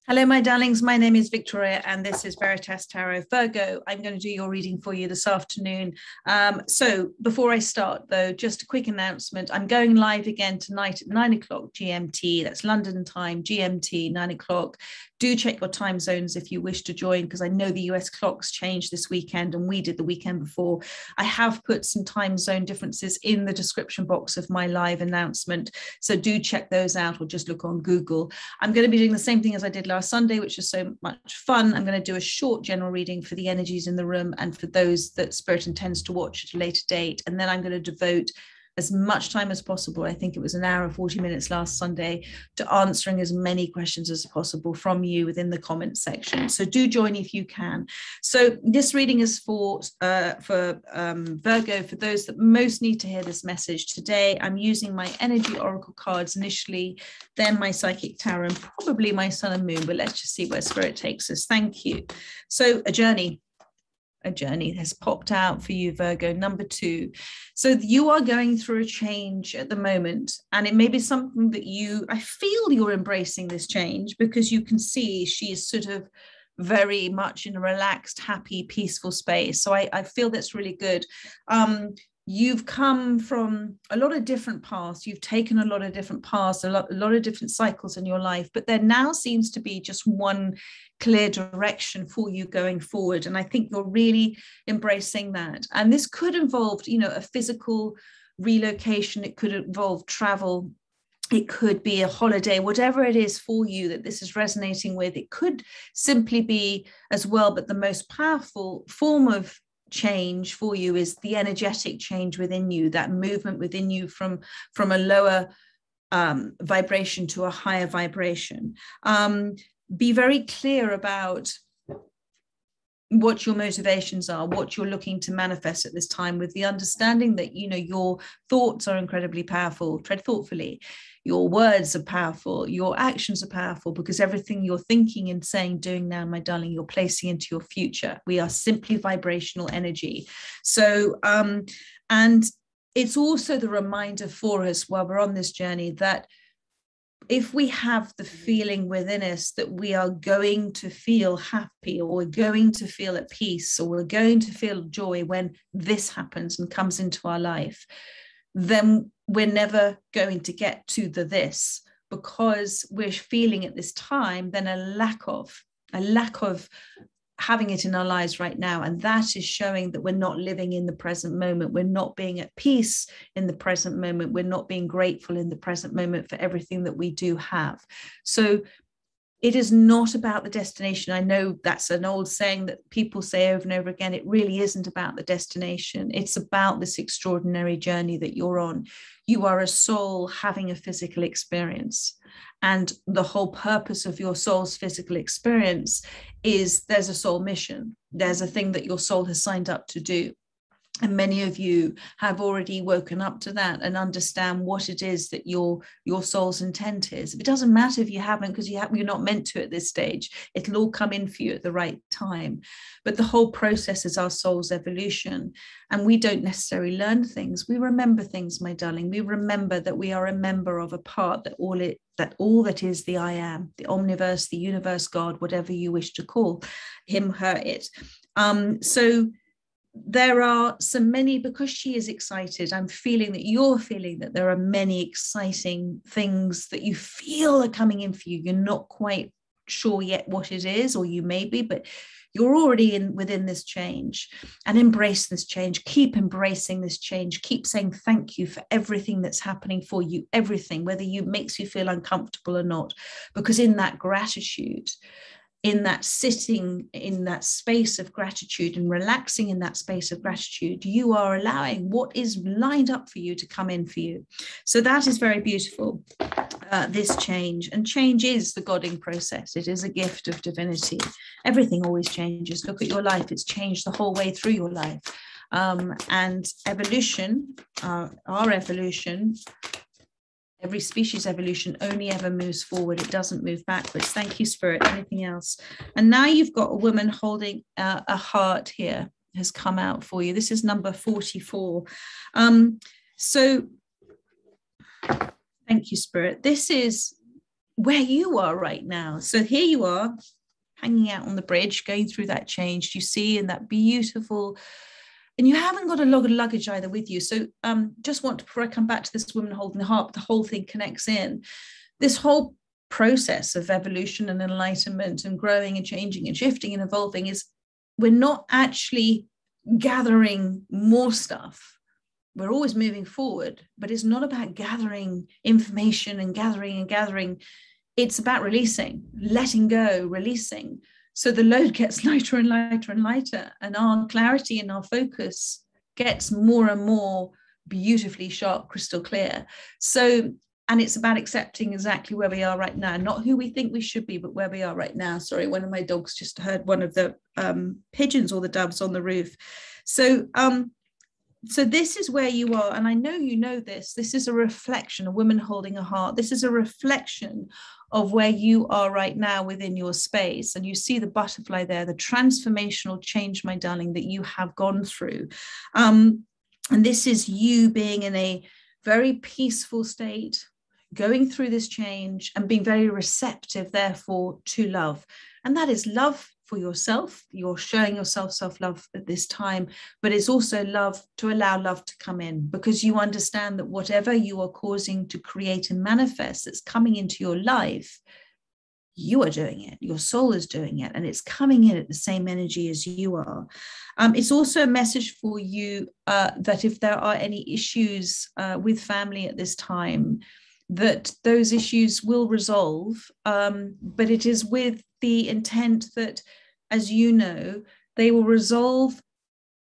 Hello, my darlings. My name is Victoria, and this is Veritas Tarot Virgo. I'm going to do your reading for you this afternoon. So before I start, though, just a quick announcement. I'm going live again tonight at 9 o'clock GMT. That's London time, GMT, 9 o'clock. Do check your time zones if you wish to join, because I know the US clocks changed this weekend and we did the weekend before. I have put some time zone differences in the description box of my live announcement. So do check those out or just look on Google. I'm going to be doing the same thing as I did last Sunday, which is so much fun. I'm going to do a short general reading for the energies in the room and for those that Spirit intends to watch at a later date. And then I'm going to devote as much time as possible, I think it was an hour and 40 minutes last Sunday, to answering as many questions as possible from you within the comments section. So do join if you can. So this reading is for Virgo, for those that most need to hear this message today. I'm using my energy oracle cards initially, then my psychic tarot, and probably my sun and moon, but let's just see where Spirit takes us. Thank you. So a journey has popped out for you, Virgo, number 2. So you are going through a change at the moment, and it may be something that I feel you're embracing this change, because you can see she is sort of very much in a relaxed, happy, peaceful space. So I feel that's really good. You've come from a lot of different paths. You've taken a lot of different paths, a lot of different cycles in your life, but there now seems to be just one clear direction for you going forward. And I think you're really embracing that. And this could involve, a physical relocation. It could involve travel. It could be a holiday, whatever it is for you that this is resonating with. It could simply be as well, but the most powerful form of change for you is the energetic change within you, that movement within you from a lower vibration to a higher vibration. Be very clear about what your motivations are, what you're looking to manifest at this time, with the understanding that, your thoughts are incredibly powerful. Tread thoughtfully. Your words are powerful. Your actions are powerful, because everything you're thinking and saying, doing now, my darling, you're placing into your future. We are simply vibrational energy. So, and it's also the reminder for us while we're on this journey that if we have the feeling within us that we are going to feel happy, or we're going to feel at peace, or we're going to feel joy when this happens and comes into our life, then we're never going to get to the this, because we're feeling at this time then a lack of having it in our lives right now. And that is showing that we're not living in the present moment. We're not being at peace in the present moment. We're not being grateful in the present moment for everything that we do have. So it is not about the destination. I know that's an old saying that people say over and over again. It really isn't about the destination. It's about this extraordinary journey that you're on. You are a soul having a physical experience. And the whole purpose of your soul's physical experience is there's a soul mission. There's a thing that your soul has signed up to do. And many of you have already woken up to that and understand what it is that your soul's intent is. It doesn't matter if you haven't, because you're not meant to at this stage. It'll all come in for you at the right time. But the whole process is our soul's evolution. And we don't necessarily learn things. We remember things, my darling. We remember that we are a member of a part that all that is the I am, the omniverse, the universe, God, whatever you wish to call him, her, it. So there are so many, because she is excited, I'm feeling that you're feeling that there are many exciting things that you feel are coming in for you. You're not quite sure yet what it is, or you may be, but you're already within this change. And embrace this change. Keep embracing this change. Keep saying thank you for everything that's happening for you, everything, whether it makes you feel uncomfortable or not, because in that gratitude, in that sitting in that space of gratitude and relaxing in that space of gratitude, you are allowing what is lined up for you to come in for you. So that is very beautiful, this change. And change is the godding process. It is a gift of divinity. Everything always changes. Look at your life. It's changed the whole way through your life. And evolution, our evolution, every species evolution only ever moves forward. It doesn't move backwards. Thank you, Spirit. Anything else? And now you've got a woman holding a heart here, has come out for you. This is number 44. So thank you, Spirit. This is where you are right now. So here you are, hanging out on the bridge, going through that change. You see, in that beautiful, and you haven't got a lot of luggage either with you. So just want to, before I come back to this woman holding the harp, the whole thing connects in. This whole process of evolution and enlightenment and growing and changing and shifting and evolving is, we're not actually gathering more stuff. We're always moving forward, but it's not about gathering information and gathering. It's about releasing, letting go, releasing. So the load gets lighter and lighter and lighter, and our clarity and our focus gets more and more beautifully sharp, crystal clear. So, and it's about accepting exactly where we are right now, not who we think we should be, but where we are right now. Sorry, one of my dogs just heard one of the pigeons or the doves on the roof. So, so this is where you are. And I know you know this. This is a reflection, a woman holding a heart. This is a reflection of where you are right now within your space. And you see the butterfly there, the transformational change, my darling, that you have gone through. And this is you being in a very peaceful state, going through this change and being very receptive, therefore, to love. And that is love for yourself. You're showing yourself self-love at this time, but it's also love to allow love to come in, because you understand that whatever you are causing to create and manifest that's coming into your life, you are doing it, your soul is doing it, and it's coming in at the same energy as you are. It's also a message for you that if there are any issues with family at this time, that those issues will resolve, but it is with the intent that, as you know, they will resolve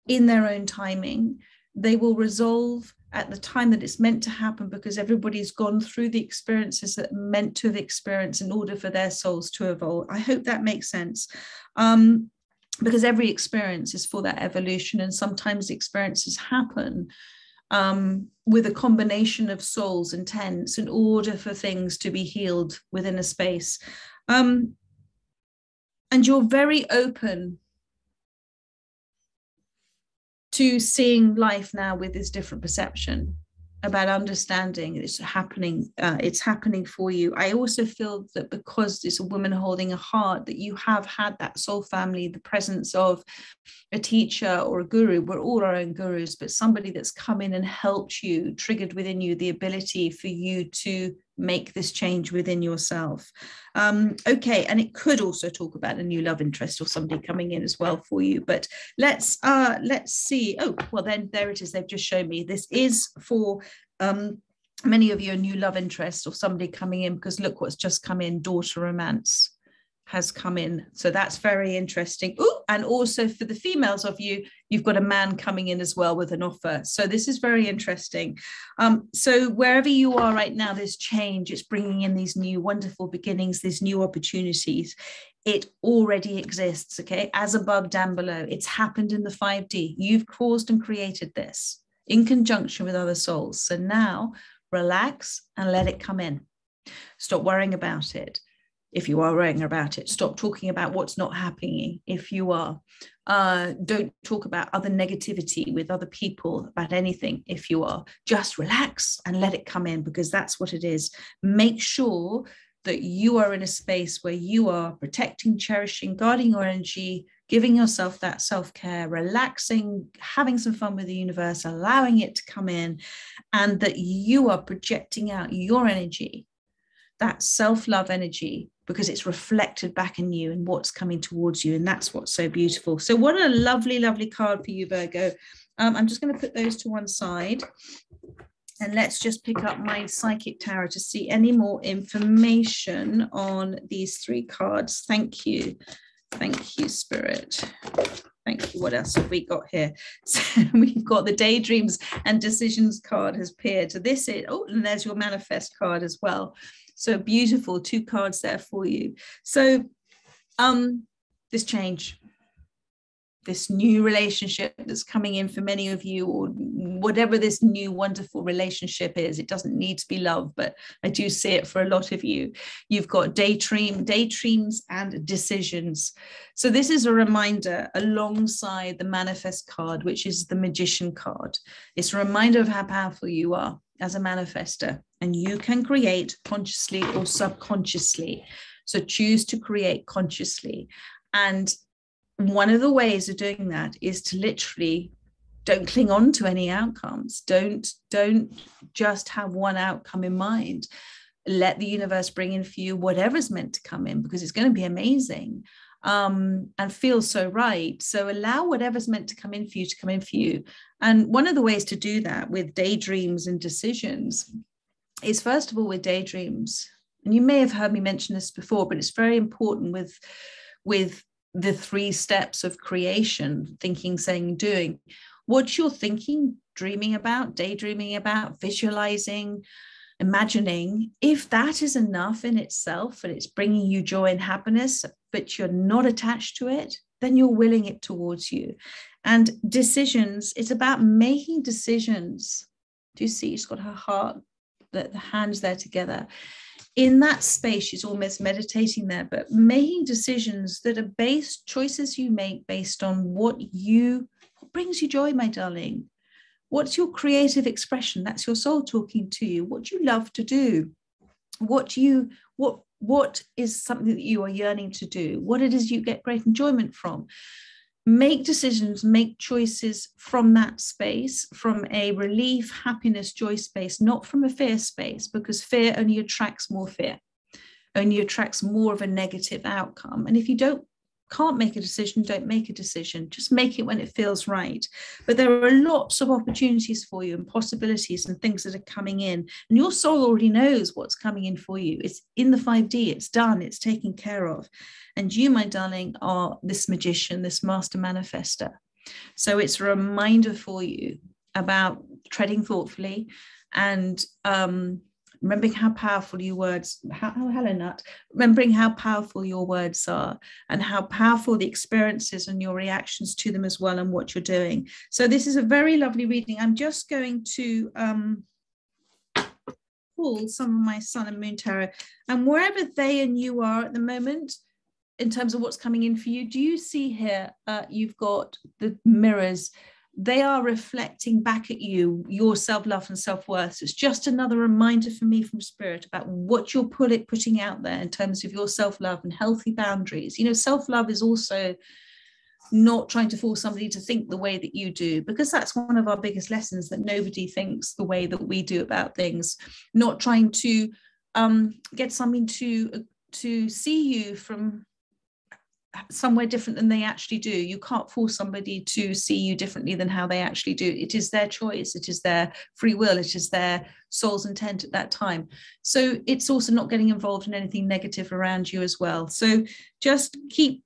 in their own timing. They will resolve at the time that it's meant to happen, because everybody's gone through the experiences that are meant to have experienced in order for their souls to evolve. I hope that makes sense. Because every experience is for that evolution, and sometimes experiences happen with a combination of souls' intents in order for things to be healed within a space. And you're very open to seeing life now with this different perception about understanding it's happening for you. I also feel that because it's a woman holding a heart, that you have had that soul family, the presence of a teacher or a guru. We're all our own gurus, but somebody that's come in and helped you, triggered within you the ability for you to make this change within yourself. Okay, and it could also talk about a new love interest or somebody coming in as well for you. But let's see. Oh, well, then there it is. They've just shown me this is for many of you, a new love interest or somebody coming in, because look what's just come in. Daughter romance has come in, so that's very interesting. Ooh, and also for the females of you, you've got a man coming in as well with an offer, so this is very interesting. So wherever you are right now, this change, it's bringing in these new wonderful beginnings, these new opportunities. It already exists, okay, as above, down below. It's happened in the 5D. You've caused and created this in conjunction with other souls. So now relax and let it come in. Stop worrying about it. If you are worrying about it, stop talking about what's not happening. If you are, don't talk about other negativity with other people about anything. If you are, just relax and let it come in, because that's what it is. Make sure that you are in a space where you are protecting, cherishing, guarding your energy, giving yourself that self-care, relaxing, having some fun with the universe, allowing it to come in, and that you are projecting out your energy, that self-love energy, because it's reflected back in you and what's coming towards you. And that's what's so beautiful. So what a lovely, lovely card for you, Virgo. I'm just going to put those to one side. And let's just pick up my psychic tarot to see any more information on these three cards. Thank you. Thank you, Spirit. Thank you. What else have we got here? So we've got the Daydreams and Decisions card has appeared. So this is, oh, and there's your Manifest card as well. So beautiful, two cards there for you. So this change, this new relationship that's coming in for many of you, or whatever this new wonderful relationship is, it doesn't need to be love, but I do see it for a lot of you. You've got daydreams and decisions. So this is a reminder alongside the Manifest card, which is the Magician card. It's a reminder of how powerful you are. as a manifester, and you can create consciously or subconsciously. So choose to create consciously. And one of the ways of doing that is to literally don't cling on to any outcomes. Don't just have one outcome in mind. Let the universe bring in for you whatever's meant to come in, because it's going to be amazing, and feel so right. So allow whatever's meant to come in for you to come in for you. And one of the ways to do that with daydreams and decisions is, first of all, with daydreams. And you may have heard me mention this before, but it's very important with the 3 steps of creation: thinking, saying, doing. What you're thinking, dreaming about, daydreaming about, visualizing, imagining, if that is enough in itself and it's bringing you joy and happiness, but you're not attached to it, then you're willing it towards you. And decisions, it's about making decisions. Do you see? She's got her heart, the hands there together. In that space, she's almost meditating there, but making decisions that are choices you make based on what brings you joy, my darling. What's your creative expression? That's your soul talking to you. What do you love to do? What is something that you are yearning to do? What it is you get great enjoyment from? Make decisions, make choices from that space, from a relief, happiness, joy space, not from a fear space, because fear only attracts more fear, only attracts more of a negative outcome. And if you can't make a decision, don't make a decision. Just make it when it feels right. But there are lots of opportunities for you and possibilities and things that are coming in. And your soul already knows what's coming in for you. It's in the 5D, it's done, it's taken care of. And you, my darling, are this magician, this master manifester. So it's a reminder for you about treading thoughtfully and remembering how powerful your words, remembering how powerful your words are and how powerful the experiences and your reactions to them as well, and what you're doing. So this is a very lovely reading. I'm just going to pull some of my Sun and Moon Tarot, and wherever they and you are at the moment, in terms of what's coming in for you, do you see here, you've got the mirrors. They are reflecting back at you, your self-love and self-worth. So it's just another reminder for me from Spirit about what you're putting out there in terms of your self-love and healthy boundaries. You know, self-love is also not trying to force somebody to think the way that you do, because that's one of our biggest lessons, that nobody thinks the way that we do about things. Not trying to get something to see you from somewhere different than they actually do. You can't force somebody to see you differently than how they actually do. It is their choice. It is their free will. It is their soul's intent at that time. So it's also not getting involved in anything negative around you as well. So just keep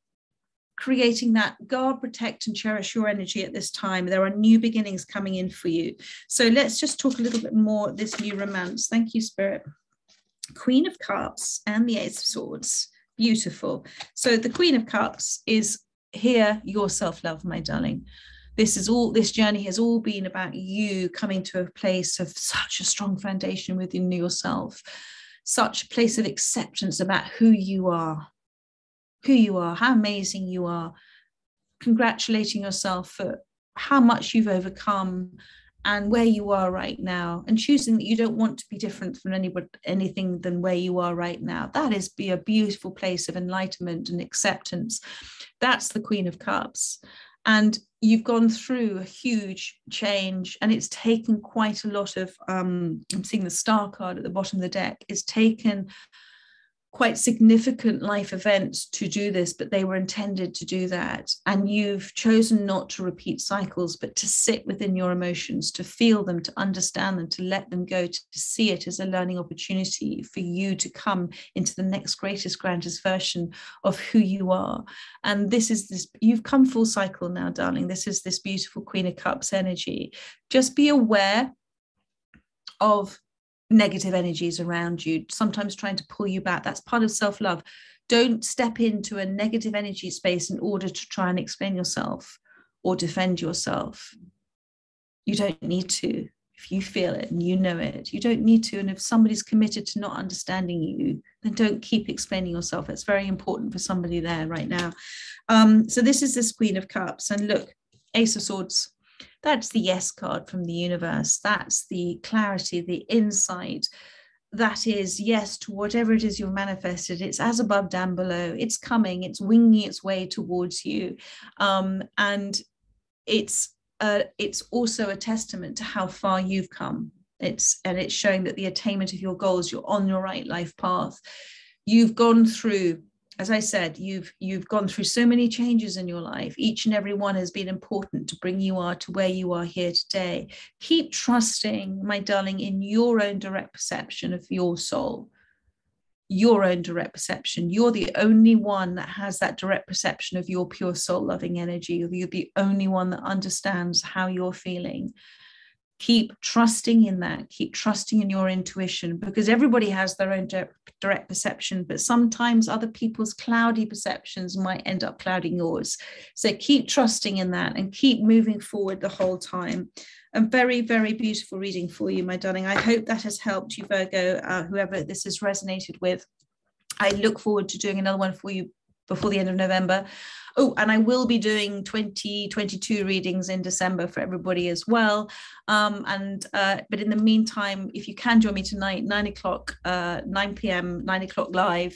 creating that, guard, protect, and cherish your energy at this time. There are new beginnings coming in for you. So let's just talk a little bit more this new romance. Thank you, Spirit. Queen of Cups and the Ace of Swords. Beautiful. So the Queen of Cups is here, your self-love, my darling. This journey has all been about you coming to a place of such a strong foundation within yourself, such a place of acceptance about who you are, how amazing you are, congratulating yourself for how much you've overcome and where you are right now, and choosing that you don't want to be different from anything than where you are right now. That is a beautiful place of enlightenment and acceptance. That's the Queen of Cups. And you've gone through a huge change, and it's taken quite a lot of, I'm seeing the Star card at the bottom of the deck, it's taken quite significant life events to do this, but they were intended to do that. And you've chosen not to repeat cycles, but to sit within your emotions, to feel them, to understand them, to let them go, to see it as a learning opportunity for you to come into the next greatest, grandest version of who you are. And you've come full cycle now, darling. This is this beautiful Queen of Cups energy. Just be aware of negative energies around you, sometimes trying to pull you back. That's part of self-love. Don't step into a negative energy space in order to try and explain yourself or defend yourself. You don't need to. If you feel it and you know it, you don't need to. And if somebody's committed to not understanding you, then don't keep explaining yourself. It's very important for somebody there right now. So this is this Queen of Cups. And look, Ace of Swords. That's the yes card from the universe. That's the clarity, the insight. That is yes to whatever it is you've manifested. It's as above, down below. It's coming. It's winging its way towards you, and it's also a testament to how far you've come. It's showing that the attainment of your goals, you're on your right life path. You've gone through, as I said, you've gone through so many changes in your life. Each and every one has been important to bring you to where you are here today. Keep trusting, my darling, in your own direct perception of your soul. Your own direct perception. You're the only one that has that direct perception of your pure soul loving energy. You're the only one that understands how you're feeling. Keep trusting in that. Keep trusting in your intuition, because everybody has their own direct perception, but sometimes other people's cloudy perceptions might end up clouding yours. So keep trusting in that and keep moving forward the whole time. A very, very beautiful reading for you, my darling. I hope that has helped you, Virgo, whoever this has resonated with. I look forward to doing another one for you before the end of November. Oh, and I will be doing 2022 readings in December for everybody as well. But in the meantime, if you can join me tonight, 9 p.m., 9 o'clock live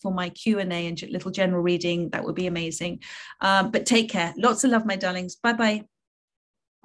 for my Q&A and little general reading, that would be amazing. But take care. Lots of love, my darlings. Bye-bye.